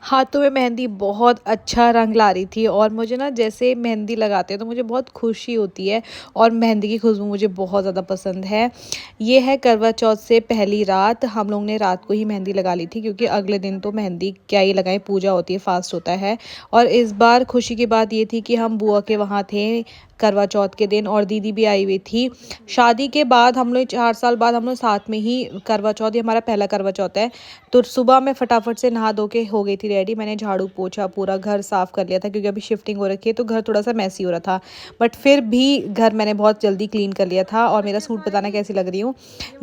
हाथों में मेहंदी बहुत अच्छा रंग ला रही थी और मुझे ना जैसे मेहंदी लगाते हैं तो मुझे बहुत खुशी होती है और मेहंदी की खुशबू मुझे बहुत ज़्यादा पसंद है। ये है करवा चौथ से पहली रात, हम लोग ने रात को ही मेहंदी लगा ली थी क्योंकि अगले दिन तो मेहंदी क्या ही लगाएं, पूजा होती है, फास्ट होता है। और इस बार खुशी की बात ये थी कि हम बुआ के वहाँ थे करवा चौथ के दिन और दीदी भी आई हुई थी। शादी के बाद हम लोग 4 साल बाद हम लोग साथ में ही करवा चौथ, ये हमारा पहला करवा चौथ है। तो सुबह मैं फटाफट से नहा धो के हो गई थी रेडी। मैंने झाड़ू पोछा, पूरा घर साफ कर लिया था क्योंकि अभी शिफ्टिंग हो रखी है तो घर थोड़ा सा मैसी हो रहा था। बट फिर भी घर मैंने बहुत जल्दी क्लीन कर लिया था। और मेरा सूट बताना कैसी लग रही हूँ,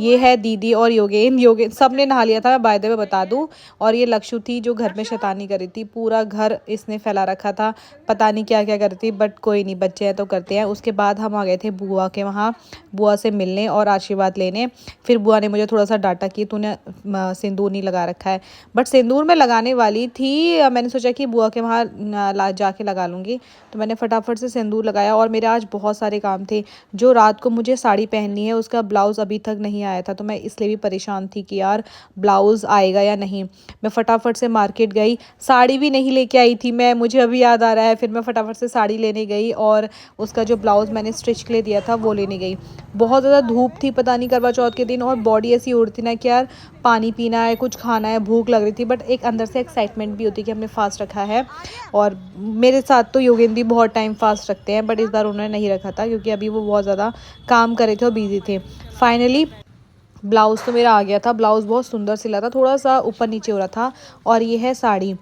ये है दीदी और योगेन। योगेन सब ने नहा लिया था, मैं बाय द वे बता दूँ। और ये लक्षु थी जो घर में शैतानी कर रही थी, पूरा घर इसने फैला रखा था, पता नहीं क्या क्या करती, बट कोई नहीं, बच्चे हैं तो करते हैं। उसके बाद हम आ गए थे बुआ के वहाँ, बुआ से मिलने और आशीर्वाद लेने। फिर बुआ ने मुझे थोड़ा सा डांटा कि तूने सिंदूर नहीं लगा रखा है, बट सिंदूर मैं लगाने वाली थी। मैंने सोचा कि बुआ के वहाँ जाके लगा लूँगी, तो मैंने फटाफट से सिंदूर लगाया। और मेरे आज बहुत सारे काम थे। जो रात को मुझे साड़ी पहननी है उसका ब्लाउज़ अभी तक नहीं आया था, तो मैं इसलिए भी परेशान थी कि यार ब्लाउज़ आएगा या नहीं। मैं फटाफट से मार्केट गई, साड़ी भी नहीं लेके आई थी मैं, मुझे अभी याद आ रहा है। फिर मैं फटाफट से साड़ी लेने गई और उसका जो ब्लाउज़ मैंने स्टिच के लिए दिया था वो लेने गई। बहुत ज़्यादा धूप थी, पता नहीं करवा चौथ के दिन, और बॉडी ऐसी हो रही थी ना कि यार पानी पीना है, कुछ खाना है, भूख लग रही थी। बट एक अंदर से एक्साइटमेंट भी होती है कि हमने फास्ट रखा है। और मेरे साथ तो योगेन भी बहुत टाइम फास्ट रखते हैं, बट इस बार उन्होंने नहीं रखा था क्योंकि अभी वो बहुत ज़्यादा काम कर रहे थे और बिजी थे। फाइनली ब्लाउज़ तो मेरा आ गया था। ब्लाउज़ बहुत सुंदर सिला था, थोड़ा सा ऊपर नीचे हो रहा था। और ये है साड़ी।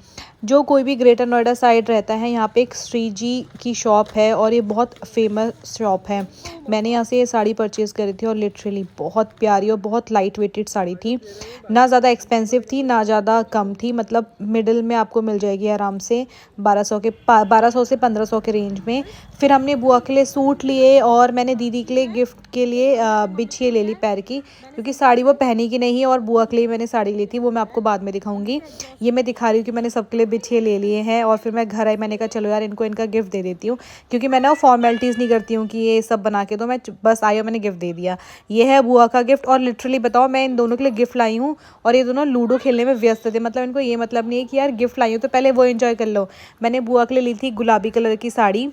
जो कोई भी ग्रेटर नोएडा साइड रहता है, यहाँ पे एक श्री जी की शॉप है और ये बहुत फेमस शॉप है। मैंने यहाँ से ये साड़ी परचेज़ करी थी और लिटरली बहुत प्यारी और बहुत लाइट वेटेड साड़ी थी। ना ज़्यादा एक्सपेंसिव थी ना ज़्यादा कम थी, मतलब मिडिल में आपको मिल जाएगी आराम से 1200 से 1500 के रेंज में। फिर हमने बुआ के लिए सूट लिए और मैंने दीदी के लिए गिफ्ट के लिए बिछिए ले ली पैर की, क्योंकि साड़ी वो पहनी की नहीं। और बुआ के लिए मैंने साड़ी ली थी, वो मैं आपको बाद में दिखाऊंगी। ये मैं दिखा रही हूँ कि मैंने सबके लिए बिछिए ले लिए हैं। और फिर मैं घर आई, मैंने कहा चलो यार इनको इनका गिफ्ट दे देती हूँ, क्योंकि मैं ना फॉर्मेलिटीज़ नहीं करती हूँ कि ये सब बना के दो। मैं बस आई और मैंने गिफ्ट दे दिया। ये है बुआ का गिफ्ट। और लिटरली बताओ, मैं इन दोनों के लिए गिफ्ट लाई हूँ और ये दोनों लूडो खेलने में व्यस्त थे। मतलब इनको ये मतलब नहीं है कि यार गिफ्ट लाई हूँ तो पहले वो एंजॉय कर लो। मैंने बुआ के लिए ली थी गुलाबी कलर की साड़ी,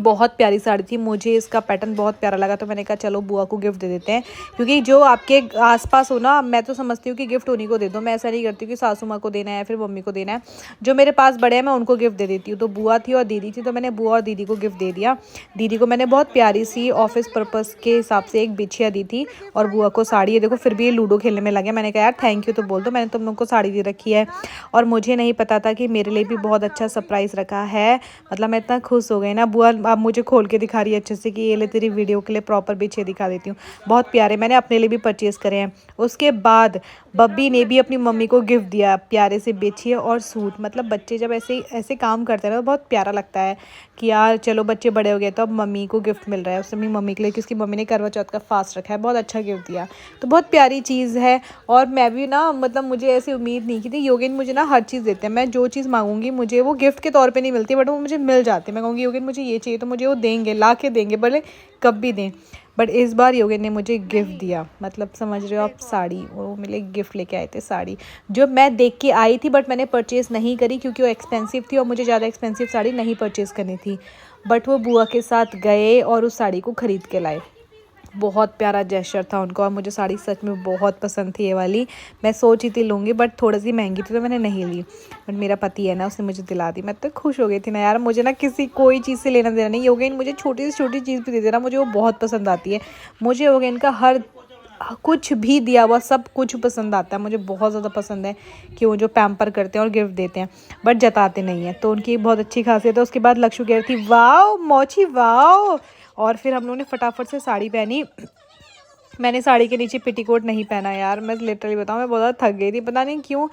बहुत प्यारी साड़ी थी, मुझे इसका पैटर्न बहुत प्यारा लगा, तो मैंने कहा चलो बुआ को गिफ्ट दे देते हैं। क्योंकि जो आपके आसपास हो ना, मैं तो समझती हूँ कि गिफ्ट उन्हीं को दे दो। मैं ऐसा नहीं करती कि सासू माँ को देना है फिर मम्मी को देना है। जो मेरे पास बड़े हैं मैं उनको गिफ्ट दे देती हूँ। तो बुआ थी और दीदी थी, तो मैंने बुआ और दीदी को गिफ्ट दे दिया। दीदी को मैंने बहुत प्यारी सी ऑफिस पर्पज़ के हिसाब से एक बिछिया दी थी और बुआ को साड़ी। ये देखो फिर भी ये लूडो खेलने में लगे। मैंने कहा यार थैंक यू तो बोल दो, मैंने तुम लोग को साड़ी दे रखी है। और मुझे नहीं पता था कि मेरे लिए भी बहुत अच्छा सरप्राइज़ रखा है। मतलब मैं इतना खुश हो गई ना। बुआ अब मुझे खोल के दिखा रही है अच्छे से कि ये ले तेरी वीडियो के लिए प्रॉपर बिछे दिखा देती हूँ। बहुत प्यारे, मैंने अपने लिए भी परचेज़ करे हैं। उसके बाद बब्बी ने भी अपनी मम्मी को गिफ्ट दिया, प्यारे से बिछिए और सूट। मतलब बच्चे जब ऐसे ऐसे काम करते हैं ना तो बहुत प्यारा लगता है कि यार चलो बच्चे बड़े हो गए तो अब मम्मी को गिफ्ट मिल रहा है। उसने अपनी मम्मी के लिए, किसकी मम्मी ने करवा चौथ का फास्ट रखा है, बहुत अच्छा गिफ्ट दिया। तो बहुत प्यारी चीज़ है। और मैं भी ना, मतलब मुझे ऐसी उम्मीद नहीं की थी। योगेन मुझे ना हर चीज़ देते हैं, मैं जो चीज़ मांगूंगी मुझे वो गिफ्ट के तौर पे नहीं मिलती, बट वो मुझे मिल जाती है। मैं कहूँगी योगेन मुझे ये चाहिए तो मुझे वो देंगे, ला के देंगे, भले कब भी दें। बट इस बार योगेन ने मुझे गिफ्ट दिया, मतलब समझ रहे हो आप, साड़ी। वो मेरे गिफ्ट लेके आए थे साड़ी, जो मैं देख के आई थी बट मैंने परचेज़ नहीं करी क्योंकि वो एक्सपेंसिव थी और मुझे ज़्यादा एक्सपेंसिव साड़ी नहीं परचेज़ करनी थी। बट वो बुआ के साथ गए और उस साड़ी को ख़रीद के लाए। बहुत प्यारा जेस्चर था उनको और मुझे साड़ी सच में बहुत पसंद थी ये वाली। मैं सोची थी लूँगी बट थोड़ी सी महंगी थी तो मैंने नहीं ली। बट मेरा पति है ना, उसने मुझे दिला दी। मैं तो खुश हो गई थी ना यार। मुझे ना किसी कोई चीज़ से लेना देना नहीं। योगेन मुझे छोटी से छोटी चीज़ भी दे देना, मुझे वो बहुत पसंद आती है। मुझे योगेन का हर कुछ भी दिया हुआ सब कुछ पसंद आता है। मुझे बहुत ज़्यादा पसंद है कि वो जो पैम्पर करते हैं और गिफ्ट देते हैं बट जताते नहीं हैं, तो उनकी बहुत अच्छी खासियत है। उसके बाद लक्ष्मी कह रही थी वाओ मोची वाओ। और फिर हम लोगों ने फटाफट से साड़ी पहनी। मैंने साड़ी के नीचे पेटीकोट नहीं पहना यार, मैं लिटरली बताऊँ मैं बहुत ज़्यादा थक गई थी, पता नहीं क्यों।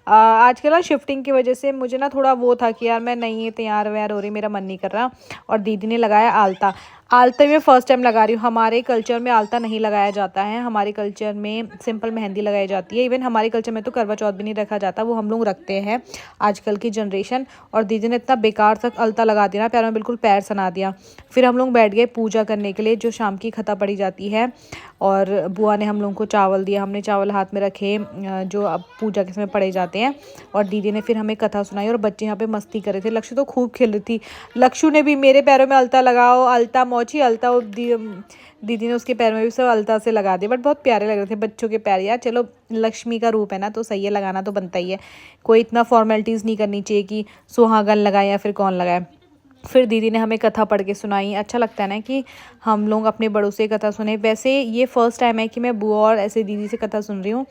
आजकल ना शिफ्टिंग की वजह से मुझे ना थोड़ा वो था कि यार मैं नहीं तैयार व्यार हो रही, मेरा मन नहीं कर रहा। और दीदी ने लगाया आलता। आलता मैं फ़र्स्ट टाइम लगा रही हूँ। हमारे कल्चर में आलता नहीं लगाया जाता है, हमारे कल्चर में सिंपल मेहंदी लगाई जाती है। इवन हमारे कल्चर में तो करवा चौथ भी नहीं रखा जाता, वो हम लोग रखते हैं आजकल की जनरेशन। और दीदी ने इतना बेकार सा आलता लगा दिया ना, पैरों में बिल्कुल पैर सना दिया। फिर हम लोग बैठ गए पूजा करने के लिए, जो शाम की खता पड़ी जाती है। और बुआ ने हम लोग को चावल दिया, हमने चावल हाथ में रखे जो अब पूजा के समय पड़े जाते हैं। और दीदी ने फिर हमें कथा सुनाई और बच्चे यहाँ पे मस्ती कर रहे थे। लक्ष्य तो खूब खेल रही थी। लक्ष्य ने भी मेरे पैरों में अलता लगाओ, अलता मोची अलता, दीदी ने उसके पैर में भी सब अलता से लगा दिया। बट बहुत प्यारे लग रहे थे बच्चों के पैर। यार चलो, लक्ष्मी का रूप है ना, तो सही है, लगाना तो बनता ही है। कोई इतना फॉर्मेलिटीज़ नहीं करनी चाहिए कि सुहागन लगाए या फिर कौन लगाए। फिर दीदी ने हमें कथा पढ़ के सुनाई। अच्छा लगता है ना कि हम लोग अपने बड़ों से कथा सुने। वैसे ये फ़र्स्ट टाइम है कि मैं बुआ और ऐसे दीदी से कथा सुन रही हूँ।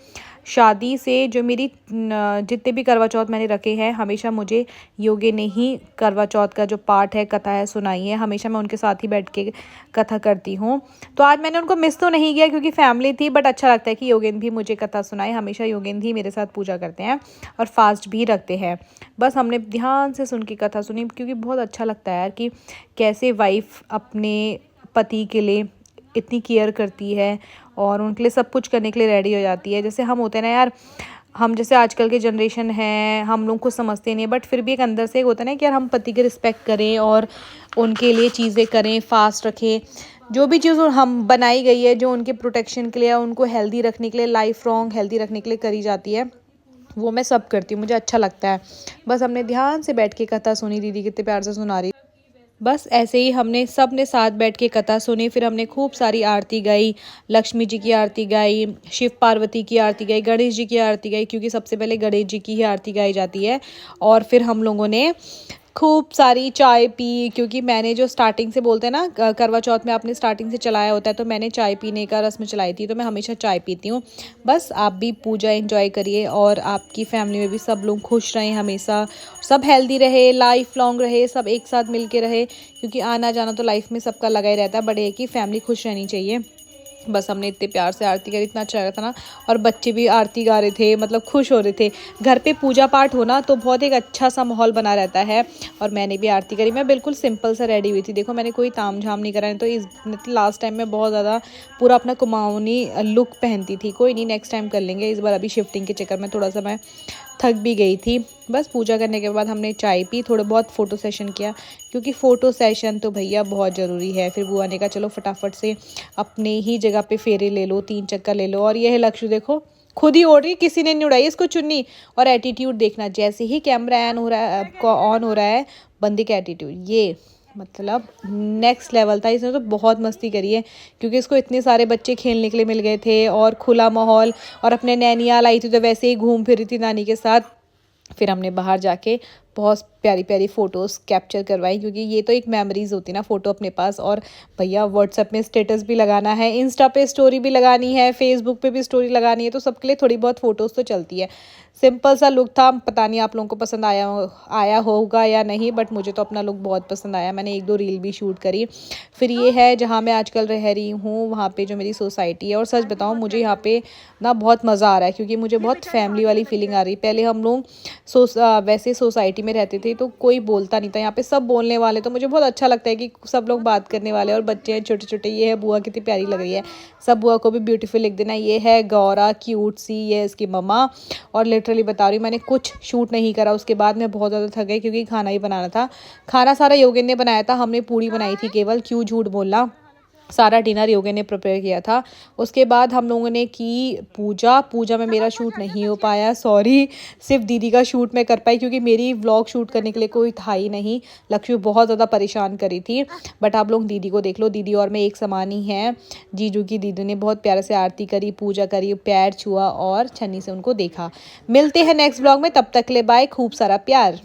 शादी से जो मेरी जितने भी करवा चौथ मैंने रखे हैं, हमेशा मुझे योगे ने ही करवा चौथ का जो पाठ है, कथा है, सुनाई है। हमेशा मैं उनके साथ ही बैठ के कथा करती हूँ। तो आज मैंने उनको मिस तो नहीं किया क्योंकि फैमिली थी, बट अच्छा लगता है कि योगेन भी मुझे कथा सुनाए। हमेशा योगेन ही मेरे साथ पूजा करते हैं और फास्ट भी रखते हैं। बस हमने ध्यान से सुन के कथा सुनी क्योंकि बहुत अच्छा लगता है यार कि कैसे वाइफ अपने पति के लिए इतनी केयर करती है और उनके लिए सब कुछ करने के लिए रेडी हो जाती है। जैसे हम होते हैं ना यार, हम जैसे आजकल के जनरेशन है, हम लोग कुछ समझते नहीं, बट फिर भी एक अंदर से एक होता है ना कि यार हम पति की रिस्पेक्ट करें और उनके लिए चीज़ें करें, फास्ट रखें। जो भी चीज़ हम बनाई गई है, जो उनके प्रोटेक्शन के लिए, उनको हेल्दी रखने के लिए, लाइफ लॉन्ग हेल्दी रखने के लिए करी जाती है, वो मैं सब करती हूँ। मुझे अच्छा लगता है। बस हमने ध्यान से बैठ के कथा सुनी, दीदी कितने प्यार से सुना रही। बस ऐसे ही हमने सब ने साथ बैठ के कथा सुनी। फिर हमने खूब सारी आरती गाई, लक्ष्मी जी की आरती गाई, शिव पार्वती की आरती गाई, गणेश जी की आरती गाई, क्योंकि सबसे पहले गणेश जी की ही आरती गाई जाती है। और फिर हम लोगों ने खूब सारी चाय पी, क्योंकि मैंने जो स्टार्टिंग से बोलते हैं ना, करवा चौथ में आपने स्टार्टिंग से चलाया होता है, तो मैंने चाय पीने का रस्म चलाई थी, तो मैं हमेशा चाय पीती हूँ। बस आप भी पूजा एंजॉय करिए और आपकी फैमिली में भी सब लोग खुश रहें हमेशा, सब हेल्दी रहे, लाइफ लॉन्ग रहे, सब एक साथ मिल के रहे, क्योंकि आना जाना तो लाइफ में सबका लगा ही रहता है, बट एक ही फैमिली खुश रहनी चाहिए। बस हमने इतने प्यार से आरती करी, इतना अच्छा लगा था ना। और बच्चे भी आरती गा रहे थे, मतलब खुश हो रहे थे। घर पे पूजा पाठ होना तो बहुत एक अच्छा सा माहौल बना रहता है। और मैंने भी आरती करी। मैं बिल्कुल सिंपल सा रेडी हुई थी, देखो मैंने कोई ताम झाम नहीं करा है। तो इस लास्ट टाइम में बहुत ज़्यादा पूरा अपना कुमाऊनी लुक पहनती थी। कोई नहीं, नेक्स्ट टाइम कर लेंगे। इस बार अभी शिफ्टिंग के चक्कर में थोड़ा सा मैं थक भी गई थी। बस पूजा करने के बाद हमने चाय पी, थोड़ा बहुत फ़ोटो सेशन किया, क्योंकि फ़ोटो सेशन तो भैया बहुत ज़रूरी है। फिर बुआ ने कहा चलो फटाफट से अपने ही जगह पे फेरे ले लो, 3 चक्कर ले लो। और यह है लक्ष्य, देखो खुद ही ओढ़ रही, किसी ने नहीं उड़ाई इसको चुन्नी। और एटीट्यूड देखना, जैसे ही कैमरा ऑन हो रहा है, बंदी का एटीट्यूड ये मतलब नेक्स्ट लेवल था। इसने तो बहुत मस्ती करी है, क्योंकि इसको इतने सारे बच्चे खेलने के लिए मिल गए थे और खुला माहौल। और अपने नैनियाल आई थी तो वैसे ही घूम फिर रही थी नानी के साथ। फिर हमने बाहर जाके बहुत प्यारी प्यारी फ़ोटोज़ कैप्चर करवाई, क्योंकि ये तो एक मेमोरीज़ होती है ना फ़ोटो अपने पास। और भैया व्हाट्सएप में स्टेटस भी लगाना है, इंस्टा पे स्टोरी भी लगानी है, फेसबुक पे भी स्टोरी लगानी है, तो सबके लिए थोड़ी बहुत फ़ोटोज़ तो चलती है। सिंपल सा लुक था, पता नहीं आप लोगों को पसंद आया होगा या नहीं, बट मुझे तो अपना लुक बहुत पसंद आया। मैंने 1-2 रील भी शूट करी। फिर ये है जहाँ मैं आजकल रह रही हूँ, वहाँ पे जो मेरी सोसाइटी है। और सच बताऊँ, मुझे यहाँ पे ना बहुत मज़ा आ रहा है, क्योंकि मुझे बहुत फैमिली वाली फीलिंग आ रही है। पहले हम लोग वैसे सोसाइटी में रहते थे तो कोई बोलता नहीं था, यहाँ पे सब बोलने वाले, तो मुझे बहुत अच्छा लगता है कि सब लोग बात करने वाले। और बच्चे हैं छोटे छोटे। ये है बुआ, कितनी प्यारी लग रही है। सब बुआ को भी ब्यूटीफुल लिख देना। ये है गौरा, क्यूट सी, ये है इसकी मम्मा। और लिटरली बता रही हूँ, मैंने कुछ शूट नहीं करा। उसके बाद मैं बहुत ज़्यादा थक गई, क्योंकि खाना ही बनाना था। खाना सारा योगेन ने बनाया था, हमने पूड़ी बनाई थी केवल, क्यों झूठ बोलना। सारा डिनर योगे ने प्रिपेयर किया था। उसके बाद हम लोगों ने की पूजा में मेरा शूट नहीं हो पाया, सॉरी। सिर्फ दीदी का शूट मैं कर पाई, क्योंकि मेरी व्लॉग शूट करने के लिए कोई था ही नहीं। लक्ष्मी बहुत ज़्यादा परेशान करी थी। बट आप लोग दीदी को देख लो, दीदी और मैं एक समान ही हैं। जीजू की दीदी ने बहुत प्यारे से आरती करी, पूजा करी, पैर छुआ और छन्नी से उनको देखा। मिलते हैं नेक्स्ट ब्लॉग में, तब तक के लिए बाय, खूब सारा प्यार।